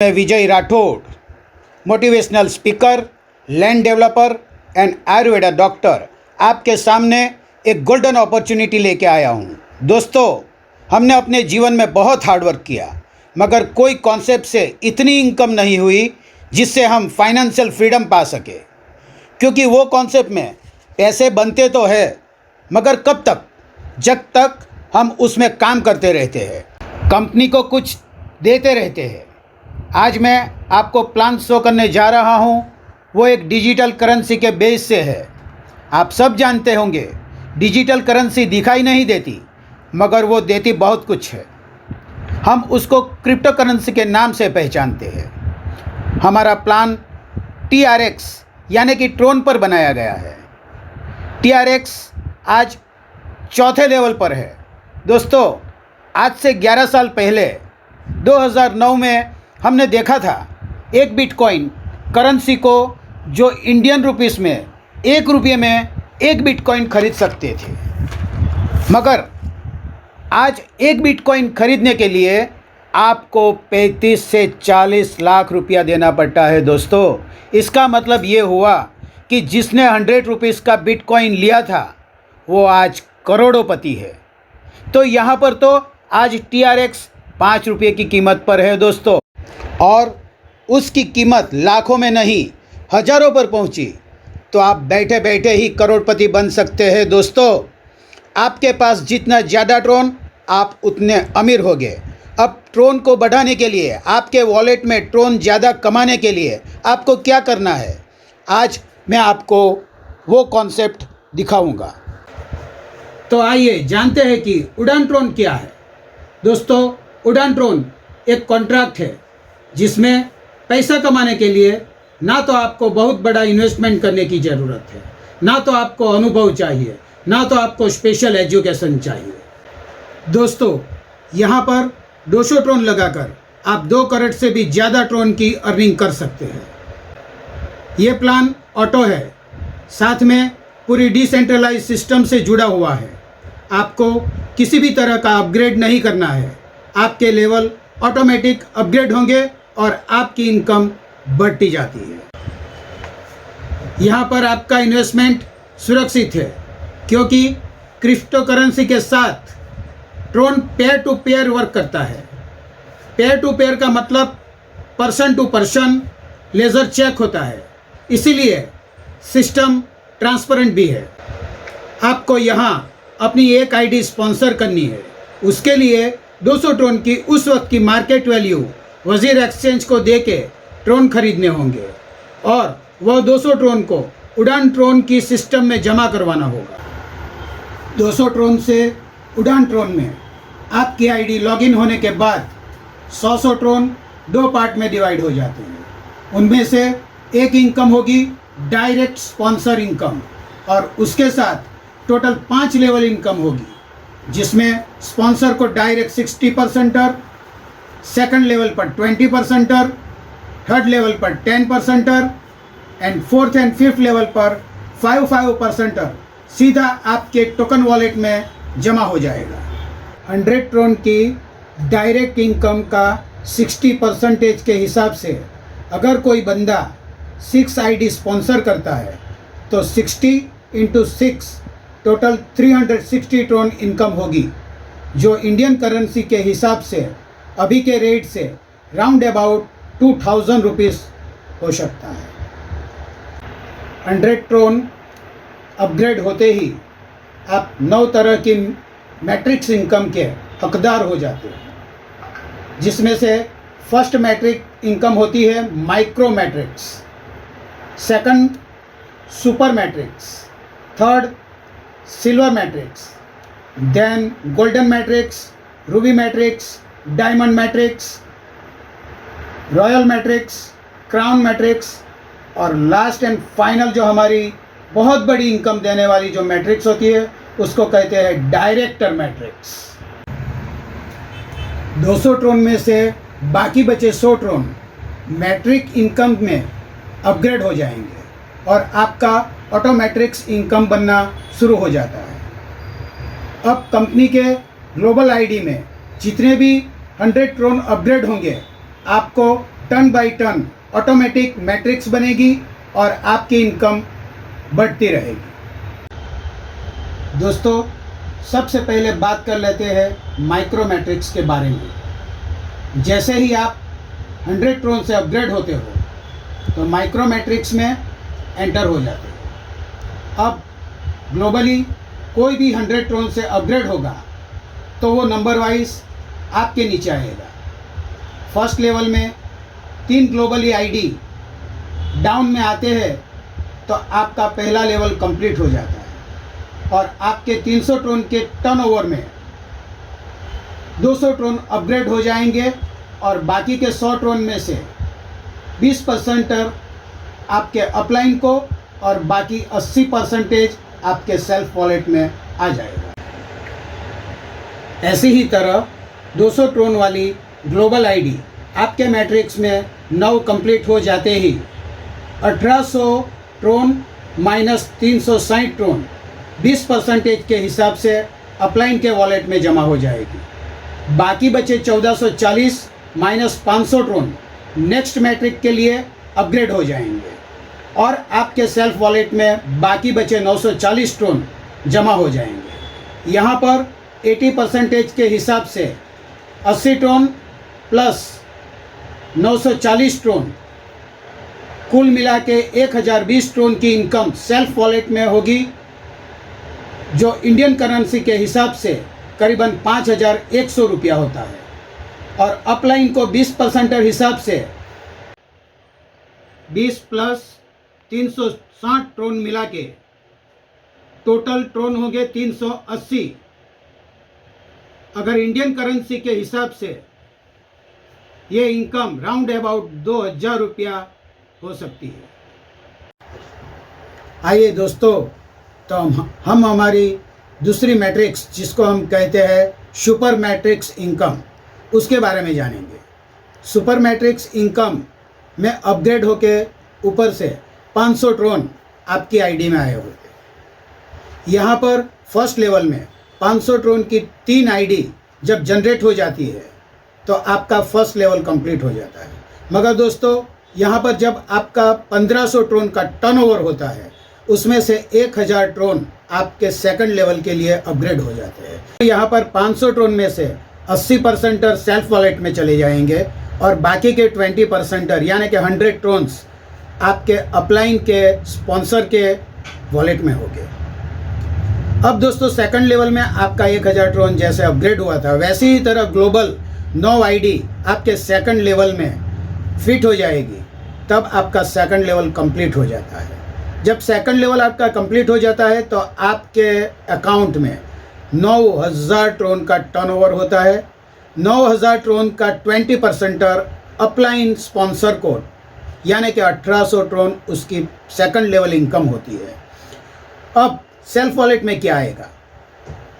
मैं Vijay Rathore, motivational speaker, land developer and Ayurveda doctor, आपके सामने एक गोल्डन अपॉर्चुनिटी लेके आया हूँ। दोस्तों, हमने अपने जीवन में बहुत हार्डवर्क किया, मगर कोई कॉन्सेप्ट से इतनी इनकम नहीं हुई जिससे हम फाइनेंशियल फ्रीडम पा सके। क्योंकि वो कॉन्सेप्ट में पैसे बनते तो है, मगर कब तक, जब तक हम उसमें काम करते रहते हैं, कंपनी को कुछ देते रहते हैं। आज मैं आपको प्लान शो करने जा रहा हूँ, वो एक डिजिटल करेंसी के बेस से है। आप सब जानते होंगे, डिजिटल करेंसी दिखाई नहीं देती, मगर वो देती बहुत कुछ है। हम उसको क्रिप्टो करेंसी के नाम से पहचानते हैं। हमारा प्लान TRX यानी कि ट्रोन पर बनाया गया है। TRX आज चौथे लेवल पर है। दोस्तों, आज से 11 साल पहले 2009 में हमने देखा था एक बिटकॉइन करेंसी को, जो इंडियन रुपीस में 1 रुपये में एक बिटकॉइन खरीद सकते थे। मगर आज एक बिटकॉइन खरीदने के लिए आपको 35 से 40 लाख रुपया देना पड़ता है। दोस्तों, इसका मतलब ये हुआ कि जिसने 100 रुपीज़ का बिटकॉइन लिया था, वो आज करोड़ोंपति है। तो यहाँ पर तो आज TRX 5 रुपये की कीमत पर है दोस्तों, और उसकी कीमत लाखों में नहीं, हज़ारों पर पहुंची। तो आप बैठे बैठे ही करोड़पति बन सकते हैं। दोस्तों, आपके पास जितना ज़्यादा ट्रोन, आप उतने अमीर होंगे। अब ट्रोन को बढ़ाने के लिए, आपके वॉलेट में ट्रोन ज़्यादा कमाने के लिए आपको क्या करना है, आज मैं आपको वो कॉन्सेप्ट दिखाऊंगा। तो आइए जानते हैं कि उड़ान ट्रोन क्या है। दोस्तों, उड़ान ट्रोन एक कॉन्ट्रैक्ट है जिसमें पैसा कमाने के लिए ना तो आपको बहुत बड़ा इन्वेस्टमेंट करने की ज़रूरत है, ना तो आपको अनुभव चाहिए, ना तो आपको स्पेशल एजुकेशन चाहिए। दोस्तों, यहाँ पर 200 ट्रोन लगाकर आप 2 करोड़ से भी ज़्यादा ट्रोन की अर्निंग कर सकते हैं। ये प्लान ऑटो है, साथ में पूरी डिसेंट्रलाइज सिस्टम से जुड़ा हुआ है। आपको किसी भी तरह का अपग्रेड नहीं करना है। आपके लेवल ऑटोमेटिक अपग्रेड होंगे और आपकी इनकम बढ़ती जाती है। यहाँ पर आपका इन्वेस्टमेंट सुरक्षित है, क्योंकि क्रिप्टो करेंसी के साथ Tron pair to pair work करता है। पेयर टू पेयर का मतलब person to person ledger check होता है, इसीलिए सिस्टम ट्रांसपेरेंट भी है। आपको यहाँ अपनी एक आईडी स्पॉन्सर करनी है। उसके लिए 200 ट्रोन की उस वक्त की मार्केट वैल्यू वजीर एक्सचेंज को देके ट्रोन खरीदने होंगे, और वह 200 ट्रोन को उड़ान ट्रोन की सिस्टम में जमा करवाना होगा। 200 ट्रोन से उड़ान ट्रोन में आपकी आईडी लॉगिन होने के बाद 100 ट्रोन 2 पार्ट में डिवाइड हो जाते हैं। उनमें से एक इनकम होगी डायरेक्ट स्पॉन्सर इनकम, और उसके साथ टोटल 5 लेवल इनकम होगी, जिसमें स्पॉन्सर को डायरेक्ट 60%, सेकंड लेवल पर 20%, थर्ड लेवल पर 10% and fourth and fifth level पर 5% सीधा आपके टोकन वॉलेट में जमा हो जाएगा। 100 ट्रोन की डायरेक्ट इनकम का 60% के हिसाब से अगर कोई बंदा 6 आईडी स्पॉन्सर करता है, तो 60 × 6 टोटल 360 ट्रोन इनकम होगी, जो इंडियन करेंसी के हिसाब से अभी के रेट से राउंड अबाउट 2000 रुपीज़ हो सकता है। 100 ट्रोन अपग्रेड होते ही आप 9 तरह की मैट्रिक्स इनकम के हकदार हो जाते हैं, जिसमें से फर्स्ट मैट्रिक इनकम होती है micro matrix, second super matrix, third silver matrix, then golden matrix, ruby matrix, diamond matrix, royal matrix, crown matrix, और लास्ट एंड फाइनल जो हमारी बहुत बड़ी इनकम देने वाली जो मैट्रिक्स होती है, उसको कहते हैं डायरेक्टर मैट्रिक्स। 200 ट्रोन में से बाकी बचे 100 ट्रोन मैट्रिक इनकम में अपग्रेड हो जाएंगे, और आपका ऑटोमेट्रिक्स इनकम बनना शुरू हो जाता है। अब कंपनी के ग्लोबल आईडी में जितने भी 100 ट्रोन अपग्रेड होंगे, आपको turn by turn automatic matrix बनेगी और आपकी इनकम बढ़ती रहेगी। दोस्तों, सबसे पहले बात कर लेते हैं माइक्रो मैट्रिक्स के बारे में। जैसे ही आप 100 ट्रोन से अपग्रेड होते हो तो माइक्रो मैट्रिक्स में एंटर हो जाते हो। अब ग्लोबली कोई भी 100 ट्रोन से अपग्रेड होगा तो वो नंबर वाइज आपके नीचे आएगा। फर्स्ट लेवल में 3 ग्लोबली आईडी डाउन में आते हैं तो आपका पहला लेवल कंप्लीट हो जाता है और आपके 300 ट्रोन के टर्नओवर में 200 ट्रोन अपग्रेड हो जाएंगे और बाकी के 100 ट्रोन में से 20% आपके अपलाइन को और बाकी 80% आपके सेल्फ वॉलेट में आ जाएगा। ऐसी ही तरह 200 ट्रोन वाली ग्लोबल आईडी आपके मैट्रिक्स में 9 कंप्लीट हो जाते ही 1800 ट्रोन माइनस 360 ट्रोन 20% के हिसाब से अपलाइन के वॉलेट में जमा हो जाएगी। बाकी बचे 1440 माइनस 500 ट्रोन नेक्स्ट मैट्रिक के लिए अपग्रेड हो जाएंगे और आपके सेल्फ वॉलेट में बाकी बचे 940 ट्रोन जमा हो जाएंगे। यहाँ पर 80% के हिसाब से 80 ट्रोन प्लस 940 ट्रोन कुल मिला के 1020 ट्रोन की इनकम सेल्फ वॉलेट में होगी, जो इंडियन करेंसी के हिसाब से करीबन 5100 रुपया होता है। और अपलाइन को 20% हिसाब से 20 प्लस 360 ट्रोन मिला के टोटल ट्रोन हो गए 380। अगर इंडियन करेंसी के हिसाब से ये इनकम राउंड अबाउट 2000 रुपया हो सकती है। आइए दोस्तों, तो हम हमारी दूसरी मैट्रिक्स जिसको हम कहते हैं सुपर मैट्रिक्स इनकम, उसके बारे में जानेंगे। सुपर मैट्रिक्स इनकम में अपग्रेड होके ऊपर से 500 ट्रोन आपकी आईडी में आए होते। यहाँ पर फर्स्ट लेवल में 500 ट्रोन की 3 आईडी जब जनरेट हो जाती है तो आपका फर्स्ट लेवल कंप्लीट हो जाता है। मगर दोस्तों, यहाँ पर जब आपका 1500 ट्रोन का टर्नओवर होता है उसमें से 1000 ट्रोन आपके सेकंड लेवल के लिए अपग्रेड हो जाते हैं। यहाँ पर 500 ट्रोन में से 80% सेल्फ वॉलेट में चले जाएंगे और बाकी के 20% यानी कि 100 ट्रोन्स आपके अपलाइन के स्पॉन्सर के वॉलेट में होंगे। अब दोस्तों, सेकंड लेवल में आपका 1000 ट्रोन जैसे अपग्रेड हुआ था वैसे ही तरह ग्लोबल 9 आईडी आपके सेकंड लेवल में फिट हो जाएगी, तब आपका सेकंड लेवल कंप्लीट हो जाता है। जब सेकंड लेवल आपका कंप्लीट हो जाता है तो आपके अकाउंट में 9000 ट्रोन का टर्नओवर होता है। 9000 ट्रोन का 20% अपलाइन स्पॉन्सर कोड यानी कि 1800 ट्रोन उसकी सेकंड लेवल इनकम होती है। अब सेल्फ वॉलेट में क्या आएगा,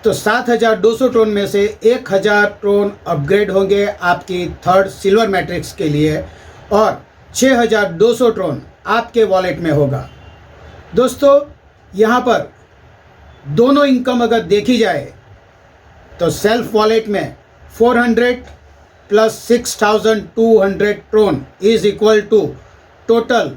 तो 7200 ट्रोन में से 1000 ट्रोन अपग्रेड होंगे आपकी थर्ड सिल्वर मैट्रिक्स के लिए और 6200 ट्रोन आपके वॉलेट में होगा। दोस्तों, यहाँ पर दोनों इनकम अगर देखी जाए तो सेल्फ वॉलेट में 400 plus 6200 Tron is equal to total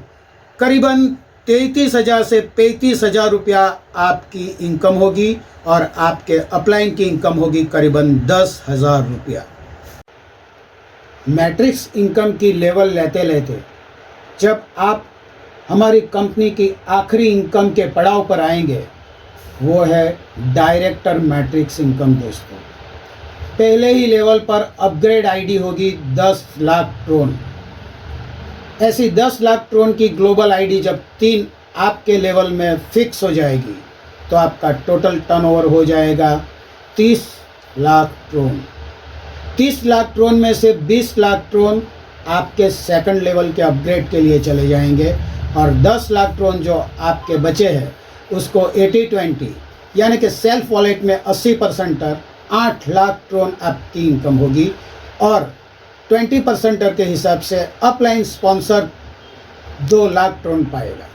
करीबन 33,000 से 35,000 रुपया आपकी इनकम होगी और आपके अपलाइन की इनकम होगी करीबन 10,000 रुपया। मैट्रिक्स इनकम की लेवल लेते लेते जब आप हमारी कंपनी की आखिरी इनकम के पड़ाव पर आएंगे, वो है डायरेक्टर मैट्रिक्स इनकम। दोस्तों, पहले ही लेवल पर अपग्रेड आईडी होगी 10 लाख ट्रोन। ऐसी 10 लाख ट्रोन की ग्लोबल आईडी जब 3 आपके लेवल में फिक्स हो जाएगी तो आपका टोटल टर्नओवर हो जाएगा 30 लाख ट्रोन। 30 लाख ट्रोन में से 20 लाख ट्रोन आपके सेकंड लेवल के अपग्रेड के लिए चले जाएंगे और 10 लाख ट्रोन जो आपके बचे हैं उसको 80-20 यानी कि सेल्फ वॉलेट में 80% 8 लाख ट्रोन आपकी इनकम होगी और 20% के हिसाब से अपलाइन स्पॉन्सर 2 लाख ट्रोन पाएगा।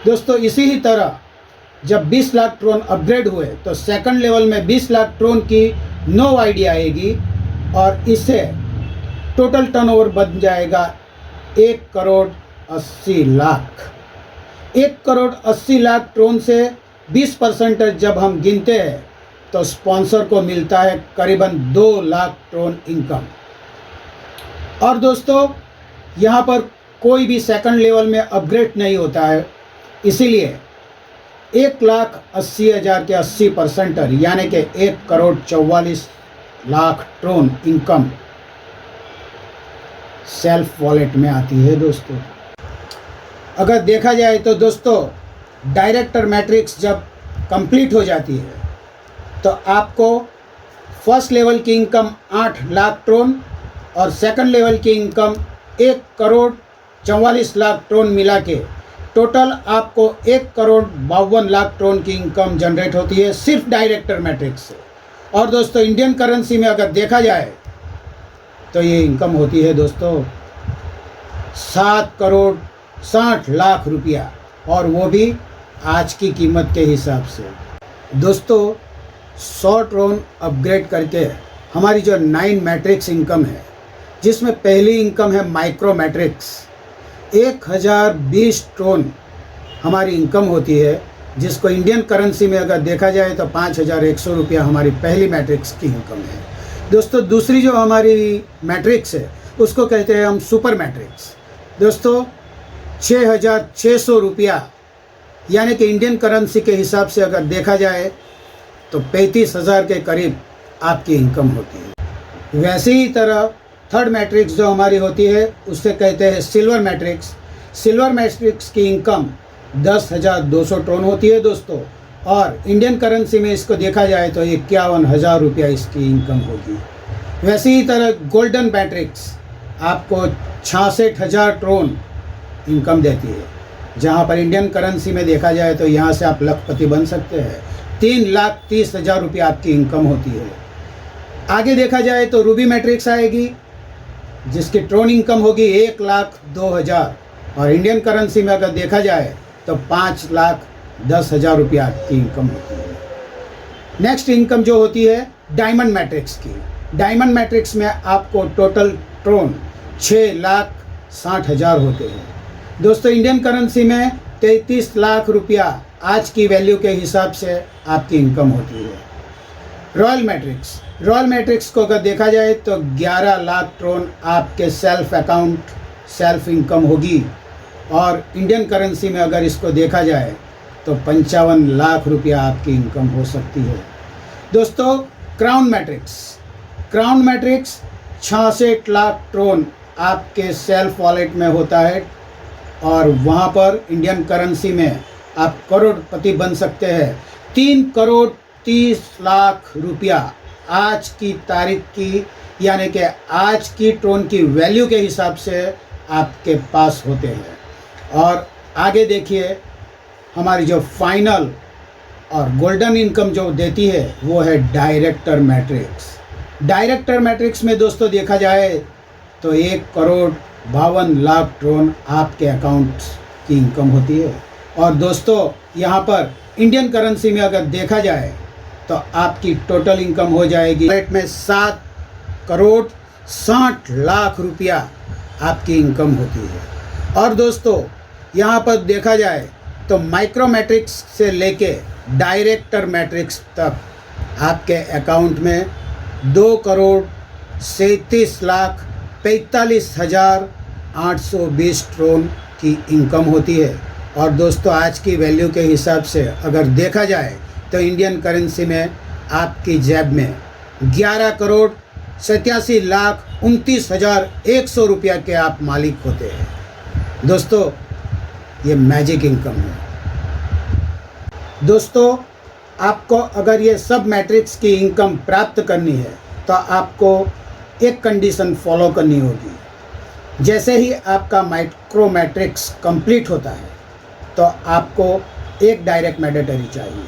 दोस्तों, इसी ही तरह जब 20 लाख ट्रोन अपग्रेड हुए तो सेकंड लेवल में 20 लाख ट्रोन की 9 आईडी आएगी और इससे टोटल टर्नओवर बन जाएगा 1,80,00,000। 1,80,00,000 ट्रोन से 20% जब हम गिनते हैं तो स्पॉन्सर को मिलता है करीबन 2 लाख ट्रोन इनकम। और दोस्तों यहाँ पर कोई भी सेकंड लेवल में अपग्रेड नहीं होता है, इसीलिए 1,80,000 के 80% यानी कि 1,44,00,000 ट्रोन इनकम सेल्फ वॉलेट में आती है। दोस्तों अगर देखा जाए तो दोस्तों डायरेक्टर मैट्रिक्स जब कंप्लीट हो जाती है तो आपको फर्स्ट लेवल की इनकम 8 लाख ट्रोन और सेकंड लेवल की इनकम 1,44,00,000 ट्रोन मिला के टोटल आपको 1,52,00,000 ट्रोन की इनकम जनरेट होती है सिर्फ डायरेक्टर मैट्रिक्स से। और दोस्तों इंडियन करेंसी में अगर देखा जाए तो ये इनकम होती है दोस्तों 7,60,00,000 रुपया, और वो भी आज की कीमत के हिसाब से। दोस्तों 100 ट्रोन अपग्रेड करके हमारी जो 9 मैट्रिक्स इनकम है, जिसमें पहली इनकम है माइक्रो मैट्रिक्स, 1,020 ट्रोन हमारी इनकम होती है, जिसको इंडियन करेंसी में अगर देखा जाए तो 5,100 रुपया हमारी पहली मैट्रिक्स की इनकम है। दोस्तों दूसरी जो हमारी मैट्रिक्स है उसको कहते हैं हम सुपर मैट्रिक्स। दोस्तों 6,600 रुपया यानी कि इंडियन करेंसी के हिसाब से अगर देखा जाए तो 35,000 के करीब आपकी इनकम होती है। वैसे ही तरह थर्ड मैट्रिक्स जो हमारी होती है उससे कहते हैं सिल्वर मैट्रिक्स। सिल्वर मैट्रिक्स की इनकम 10,200 ट्रोन होती है दोस्तों, और इंडियन करेंसी में इसको देखा जाए तो 51,000 रुपया इसकी इनकम होगी। वैसे ही तरह गोल्डन मैट्रिक्स आपको 66,000 ट्रोन इनकम देती है, जहां पर इंडियन करेंसी में देखा जाए तो यहां से आप लखपति बन सकते हैं। 3,30,000 रुपया आपकी इनकम होती है। आगे देखा जाए तो रूबी मैट्रिक्स आएगी, जिसकी ट्रोन इनकम होगी 1,02,000, और इंडियन करेंसी में अगर देखा जाए तो 5,10,000 रुपया की इनकम होती है। नेक्स्ट इनकम जो होती है डायमंड मैट्रिक्स की। डायमंड मैट्रिक्स में आपको टोटल ट्रोन 6,60,000 होते हैं। दोस्तों इंडियन करेंसी में 33 लाख रुपया आज की वैल्यू के हिसाब से आपकी इनकम होती है। रॉयल मैट्रिक्स को अगर देखा जाए तो 11 लाख ट्रोन आपके सेल्फ अकाउंट सेल्फ इनकम होगी, और इंडियन करेंसी में अगर इसको देखा जाए तो 55 लाख रुपया आपकी इनकम हो सकती है। दोस्तों क्राउन मैट्रिक्स 66 लाख ट्रोन आपके सेल्फ वॉलेट में होता है, और वहाँ पर इंडियन करेंसी में आप करोड़पति बन सकते हैं। 3,30,00,000 रुपया आज की तारीख की यानी कि आज की ट्रोन की वैल्यू के हिसाब से आपके पास होते हैं। और आगे देखिए हमारी जो फाइनल और गोल्डन इनकम जो देती है वो है डायरेक्टर मैट्रिक्स में दोस्तों देखा जाए तो 1,52,00,000 ट्रोन आपके अकाउंट की इनकम होती है। और दोस्तों यहाँ पर इंडियन करेंसी में अगर देखा जाए तो आपकी टोटल इनकम हो जाएगी वॉलेट में 7,60,00,000 रुपया आपकी इनकम होती है। और दोस्तों यहाँ पर देखा जाए तो माइक्रो मैट्रिक्स से लेके डायरेक्टर मैट्रिक्स तक आपके अकाउंट में 2,37,45,820 ट्रोन की इनकम होती है। और दोस्तों आज की वैल्यू के हिसाब से अगर देखा जाए तो इंडियन करेंसी में आपकी जेब में 11,87,29,100 रुपया के आप मालिक होते हैं। दोस्तों ये मैजिक इनकम है। दोस्तों आपको अगर ये सब मैट्रिक्स की इनकम प्राप्त करनी है तो आपको एक कंडीशन फॉलो करनी होगी। जैसे ही आपका माइक्रो मैट्रिक्स कंप्लीट होता है तो आपको एक डायरेक्ट मैंडेटरी चाहिए।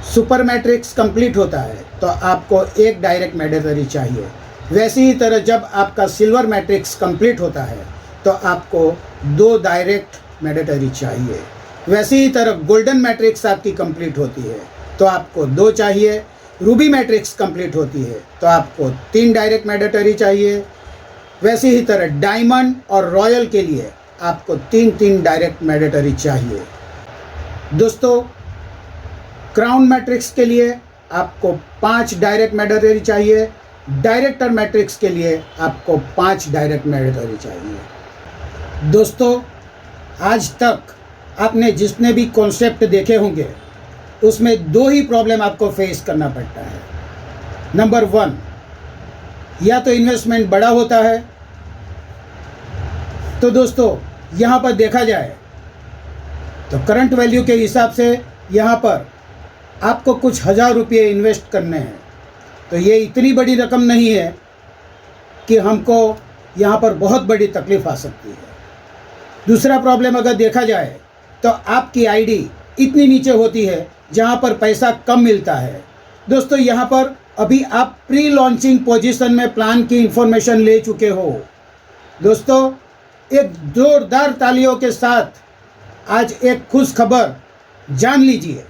सुपर मैट्रिक्स कंप्लीट होता है तो आपको एक डायरेक्ट मैंडेटरी चाहिए। वैसे ही तरह जब आपका सिल्वर मैट्रिक्स कंप्लीट होता है तो आपको 2 डायरेक्ट मैंडेटरी चाहिए। वैसे ही तरह गोल्डन मैट्रिक्स आपकी कंप्लीट होती है तो आपको 2 चाहिए। रूबी मैट्रिक्स कंप्लीट होती है तो आपको 3 डायरेक्ट मैंडेटरी चाहिए। वैसे ही तरह डायमंड और रॉयल के लिए आपको 3 डायरेक्ट मैंडेटरी चाहिए। दोस्तों, क्राउन मैट्रिक्स के लिए आपको 5 डायरेक्ट मैंडेटरी चाहिए। डायरेक्टर मैट्रिक्स के लिए आपको 5 डायरेक्ट मैंडेटरी चाहिए। दोस्तों, आज तक आपने जितने भी कॉन्सेप्ट देखे होंगे उसमें 2 ही प्रॉब्लम आपको फेस करना पड़ता है। नंबर 1, या तो इन्वेस्टमेंट बड़ा होता है। तो दोस्तों, यहाँ पर देखा जाए तो करंट वैल्यू के हिसाब से यहाँ पर आपको कुछ हज़ार रुपये इन्वेस्ट करने हैं, तो ये इतनी बड़ी रकम नहीं है कि हमको यहाँ पर बहुत बड़ी तकलीफ़ आ सकती है। दूसरा प्रॉब्लम अगर देखा जाए तो आपकी आईडी इतनी नीचे होती है जहाँ पर पैसा कम मिलता है। दोस्तों, यहाँ पर अभी आप प्री लॉन्चिंग पोजीशन में प्लान की इंफॉर्मेशन ले चुके हो। दोस्तों, एक जोरदार तालियों के साथ आज एक खुश खबर जान लीजिए।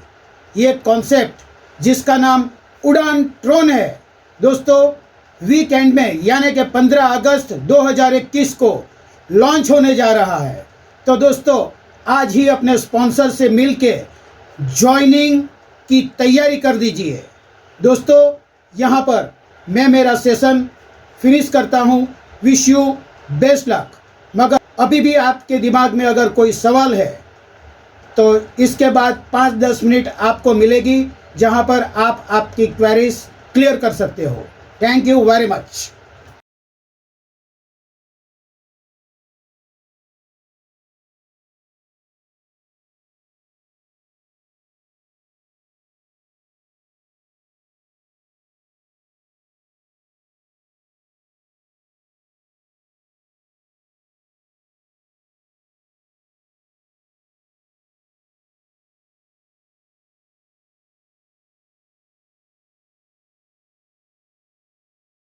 ये कॉन्सेप्ट जिसका नाम उड़ान ट्रोन है, दोस्तों वीकेंड में यानी कि 15 अगस्त 2021 को लॉन्च होने जा रहा है। तो दोस्तों, आज ही अपने स्पॉन्सर से मिलके ज्वाइनिंग की तैयारी कर दीजिए। दोस्तों, यहाँ पर मैं मेरा सेशन फिनिश करता हूँ। Wish you best luck. मगर अभी भी आपके दिमाग में अगर कोई सवाल है तो इसके बाद 5-10 मिनट आपको मिलेगी जहाँ पर आप आपकी क्वेरीज क्लियर कर सकते हो। Thank you very much.